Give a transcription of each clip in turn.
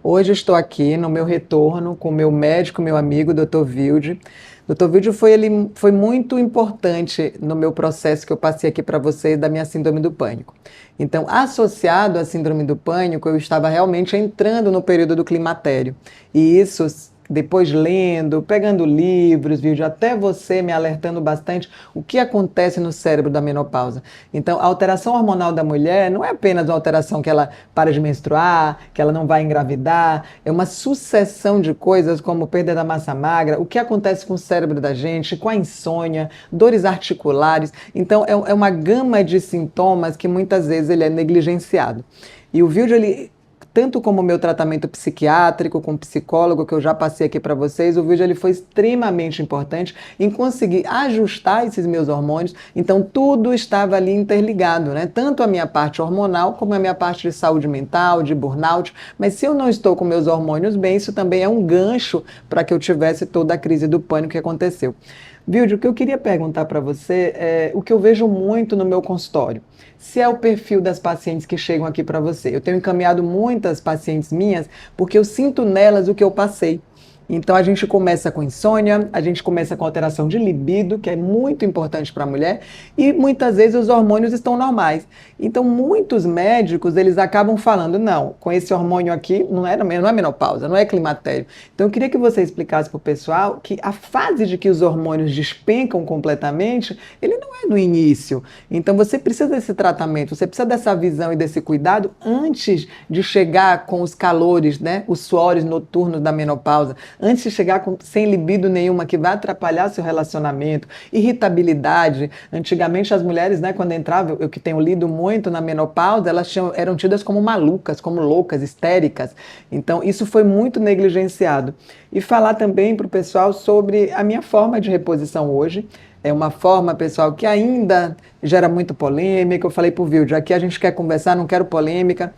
Hoje estou aqui no meu retorno com o meu médico, meu amigo, Dr. Wilde. Dr. Wilde foi muito importante no meu processo que eu passei aqui para vocês da minha síndrome do pânico. Então, associado à síndrome do pânico, eu estava realmente entrando no período do climatério. E isso, depois lendo, pegando livros, vídeo, até você me alertando bastante o que acontece no cérebro da menopausa. Então, a alteração hormonal da mulher não é apenas uma alteração que ela para de menstruar, que ela não vai engravidar, é uma sucessão de coisas como perda da massa magra, o que acontece com o cérebro da gente, com a insônia, dores articulares. Então, é uma gama de sintomas que muitas vezes ele é negligenciado. E o vídeo, ele tanto como o meu tratamento psiquiátrico, com psicólogo, que eu já passei aqui para vocês, o vídeo ele foi extremamente importante em conseguir ajustar esses meus hormônios. Então, tudo estava ali interligado, né? Tanto a minha parte hormonal, como a minha parte de saúde mental, de burnout. Mas se eu não estou com meus hormônios bem, isso também é um gancho para que eu tivesse toda a crise do pânico que aconteceu. Vilde, o que eu queria perguntar para você é o que eu vejo muito no meu consultório. Se é o perfil das pacientes que chegam aqui para você. Eu tenho encaminhado muitas pacientes minhas porque eu sinto nelas o que eu passei. Então a gente começa com insônia, a gente começa com alteração de libido, que é muito importante para a mulher, e muitas vezes os hormônios estão normais. Então muitos médicos, eles acabam falando, não, com esse hormônio aqui não é menopausa, não é climatério. Então eu queria que você explicasse para o pessoal que a fase de que os hormônios despencam completamente, ele não é no início. Então você precisa desse tratamento, você precisa dessa visão e desse cuidado antes de chegar com os calores, né, os suores noturnos da menopausa, antes de chegar sem libido nenhuma, que vai atrapalhar seu relacionamento, irritabilidade. Antigamente as mulheres, né, quando entravam, eu que tenho lido muito na menopausa, eram tidas como malucas, como loucas, histéricas. Então isso foi muito negligenciado. E falar também para o pessoal sobre a minha forma de reposição hoje. É uma forma, pessoal, que ainda gera muito polêmica. Eu falei para o Vilde, aqui a gente quer conversar, não quero polêmica.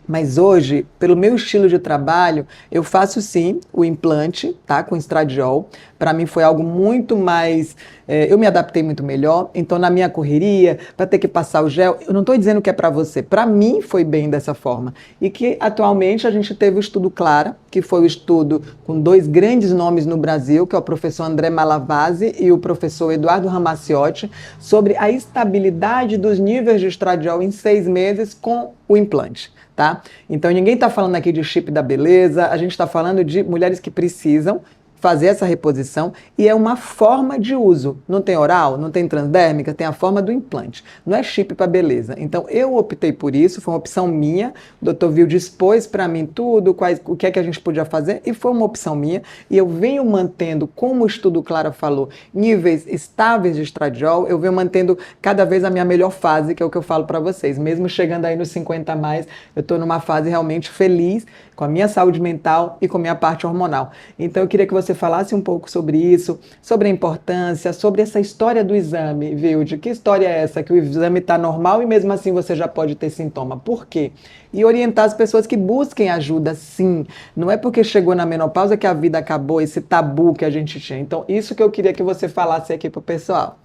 Mas hoje, pelo meu estilo de trabalho, eu faço sim o implante, tá? Com estradiol. Para mim foi algo muito mais. Eu me adaptei muito melhor. Então, na minha correria, para ter que passar o gel, eu não estou dizendo que é para você. Para mim foi bem dessa forma. E que atualmente a gente teve o estudo Clara, que foi o estudo com dois grandes nomes no Brasil, que é o professor André Malavasi e o professor Eduardo Ramacciotti, sobre a estabilidade dos níveis de estradiol em 6 meses com o implante. Tá? Então ninguém está falando aqui de chip da beleza, a gente está falando de mulheres que precisam fazer essa reposição e é uma forma de uso. Não tem oral, não tem transdérmica, tem a forma do implante. Não é chip para beleza. Então eu optei por isso, foi uma opção minha. O Dr. Vilde expôs para mim tudo, o que é que a gente podia fazer e foi uma opção minha. E eu venho mantendo, como o estudo Clara falou, níveis estáveis de estradiol, eu venho mantendo cada vez a minha melhor fase, que é o que eu falo para vocês. Mesmo chegando aí nos 50 a mais, eu estou numa fase realmente feliz com a minha saúde mental e com a minha parte hormonal. Então eu queria que você falasse um pouco sobre isso, sobre a importância, sobre essa história do exame, Vilde. Que história é essa? Que o exame está normal e mesmo assim você já pode ter sintoma. Por quê? E orientar as pessoas que busquem ajuda, sim. Não é porque chegou na menopausa que a vida acabou, esse tabu que a gente tinha. Então isso que eu queria que você falasse aqui pro pessoal.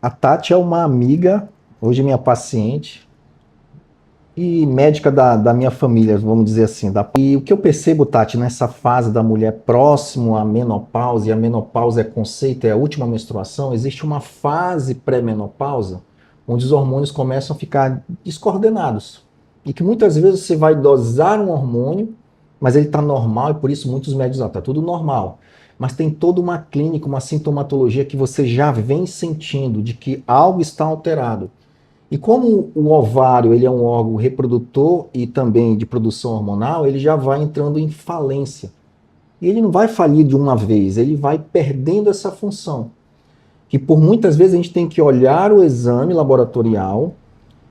A Tati é uma amiga, hoje minha paciente, e médica da minha família, vamos dizer assim. E o que eu percebo, Tati, nessa fase da mulher próximo à menopausa, e a menopausa é conceito, é a última menstruação, existe uma fase pré-menopausa, onde os hormônios começam a ficar descoordenados. E que muitas vezes você vai dosar um hormônio, mas ele está normal, e por isso muitos médicos dizem, está tudo normal. Mas tem toda uma clínica, uma sintomatologia que você já vem sentindo de que algo está alterado. E como o ovário ele é um órgão reprodutor e também de produção hormonal, ele já vai entrando em falência. E ele não vai falir de uma vez, ele vai perdendo essa função. E por muitas vezes a gente tem que olhar o exame laboratorial,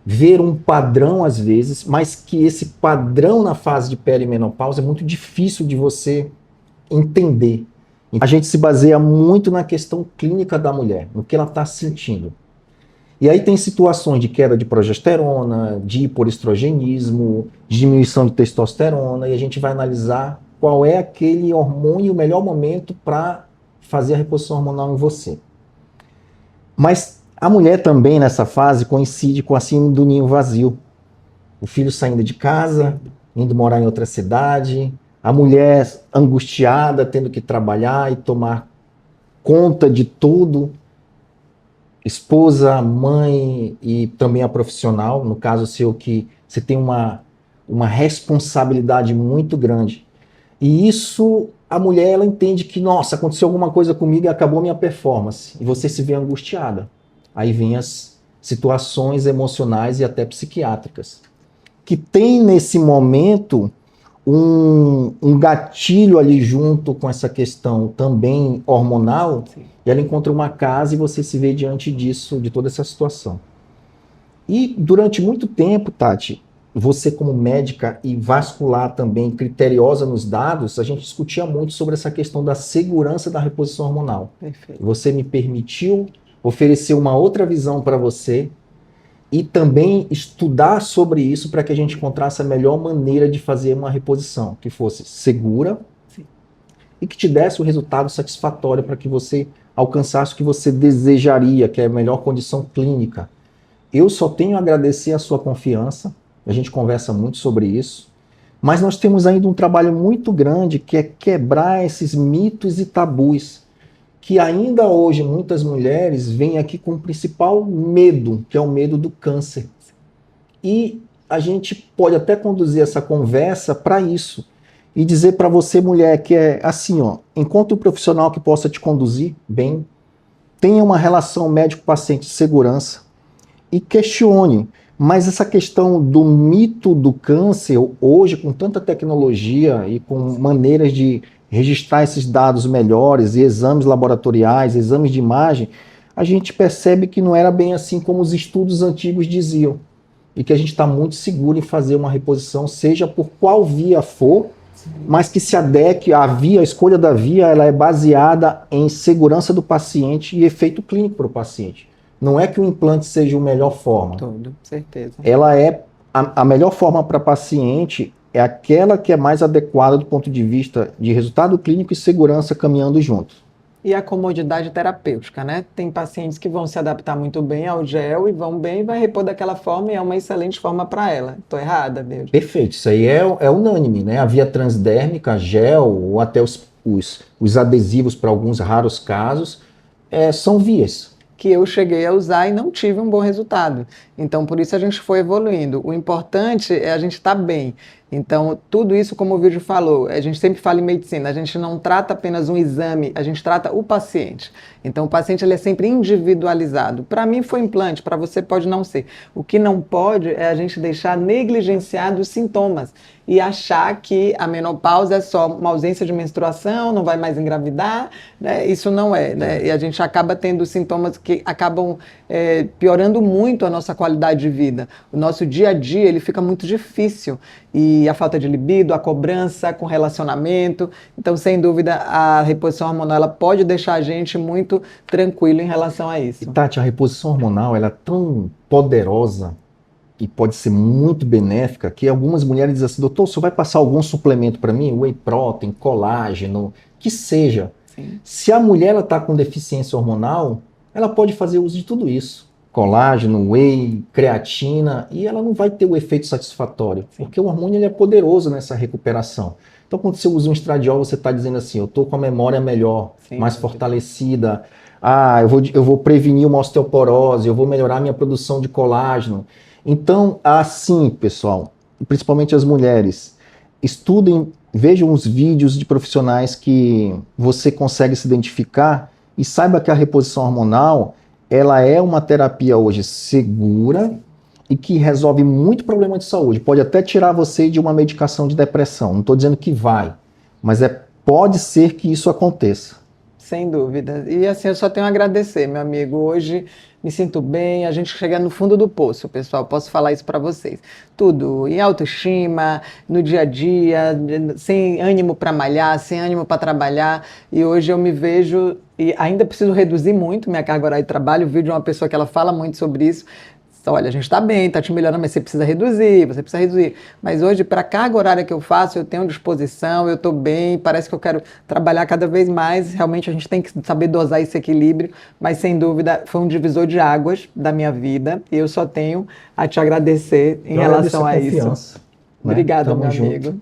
ver um padrão às vezes, mas que esse padrão na fase de perimenopausa é muito difícil de você entender. A gente se baseia muito na questão clínica da mulher, no que ela está sentindo. E aí tem situações de queda de progesterona, de hipoestrogenismo, diminuição de testosterona, e a gente vai analisar qual é aquele hormônio, o melhor momento para fazer a reposição hormonal em você. Mas a mulher também nessa fase coincide com a síndrome do ninho vazio. O filho saindo de casa, indo morar em outra cidade, a mulher angustiada, tendo que trabalhar e tomar conta de tudo, esposa, mãe e também a profissional, no caso seu, que você tem uma responsabilidade muito grande. E isso, a mulher, ela entende que, nossa, aconteceu alguma coisa comigo e acabou minha performance. E você se vê angustiada. Aí vem as situações emocionais e até psiquiátricas. Que tem nesse momento um gatilho ali junto com essa questão também hormonal, sim. E ela encontra uma casa e você se vê diante disso, de toda essa situação. E durante muito tempo, Tati, você como médica e vascular também, criteriosa nos dados, a gente discutia muito sobre essa questão da segurança da reposição hormonal. Perfeito. Você me permitiu oferecer uma outra visão para você e também estudar sobre isso para que a gente encontrasse a melhor maneira de fazer uma reposição, que fosse segura, sim, e que te desse o resultado satisfatório para que você alcançasse o que você desejaria, que é a melhor condição clínica. Eu só tenho a agradecer a sua confiança, a gente conversa muito sobre isso, mas nós temos ainda um trabalho muito grande que é quebrar esses mitos e tabus, que ainda hoje muitas mulheres vêm aqui com o principal medo, que é o medo do câncer. E a gente pode até conduzir essa conversa para isso e dizer para você, mulher, que é assim, ó, encontre um profissional que possa te conduzir bem, tenha uma relação médico-paciente de segurança e questione. Mas essa questão do mito do câncer, hoje, com tanta tecnologia e com maneiras de registrar esses dados melhores, e exames laboratoriais, exames de imagem, a gente percebe que não era bem assim como os estudos antigos diziam. E que a gente está muito seguro em fazer uma reposição, seja por qual via for, mas que se adeque à via, a escolha da via, ela é baseada em segurança do paciente e efeito clínico para o paciente. Não é que o implante seja a melhor forma. Tudo, certeza. Ela é a melhor forma para paciente é aquela que é mais adequada do ponto de vista de resultado clínico e segurança caminhando juntos. E a comodidade terapêutica, né? Tem pacientes que vão se adaptar muito bem ao gel e vão bem e vai repor daquela forma e é uma excelente forma para ela. Estou errada, mesmo? Perfeito, isso aí é unânime, né? A via transdérmica, gel ou até os adesivos para alguns raros casos são vias que eu cheguei a usar e não tive um bom resultado. Então, por isso a gente foi evoluindo. O importante é a gente estar bem. Então, tudo isso, como o vídeo falou, a gente sempre fala em medicina, a gente não trata apenas um exame, a gente trata o paciente. Então, o paciente ele é sempre individualizado. Para mim foi implante, para você pode não ser. O que não pode é a gente deixar negligenciado os sintomas e achar que a menopausa é só uma ausência de menstruação, não vai mais engravidar, né? Isso não é, né? E a gente acaba tendo sintomas que acabam piorando muito a nossa qualidade de vida. O nosso dia a dia ele fica muito difícil. E a falta de libido, a cobrança com relacionamento. Então, sem dúvida, a reposição hormonal ela pode deixar a gente muito tranquilo em relação a isso. E, Tati, a reposição hormonal ela é tão poderosa e pode ser muito benéfica que algumas mulheres dizem assim, doutor, você vai passar algum suplemento para mim? Whey protein, colágeno, que seja. Sim. Se a mulher está com deficiência hormonal, ela pode fazer uso de tudo isso. Colágeno, whey, creatina, e ela não vai ter o efeito satisfatório, sim, porque o hormônio ele é poderoso nessa recuperação. Então, quando você usa um estradiol, você está dizendo assim, eu estou com a memória melhor, sim, mais fortalecida, eu vou prevenir uma osteoporose, eu vou melhorar a minha produção de colágeno. Então, assim, pessoal, principalmente as mulheres, estudem, vejam os vídeos de profissionais que você consegue se identificar e saiba que a reposição hormonal ela é uma terapia hoje segura e que resolve muito problema de saúde. Pode até tirar você de uma medicação de depressão. Não estou dizendo que vai, mas pode ser que isso aconteça. Sem dúvida. E assim, eu só tenho a agradecer, meu amigo. Hoje me sinto bem, a gente chega no fundo do poço, pessoal. Posso falar isso para vocês. Tudo, em autoestima, no dia a dia, sem ânimo para malhar, sem ânimo para trabalhar. E hoje eu me vejo, e ainda preciso reduzir muito minha carga horária de trabalho. O vídeo é uma pessoa que ela fala muito sobre isso. Olha, a gente está bem, está te melhorando, mas você precisa reduzir, você precisa reduzir. Mas hoje, para a carga horária que eu faço, eu tenho disposição, eu estou bem, parece que eu quero trabalhar cada vez mais. Realmente a gente tem que saber dosar esse equilíbrio, mas sem dúvida foi um divisor de águas da minha vida e eu só tenho a te agradecer em relação a isso. né? Obrigada, Tamo meu junto. amigo.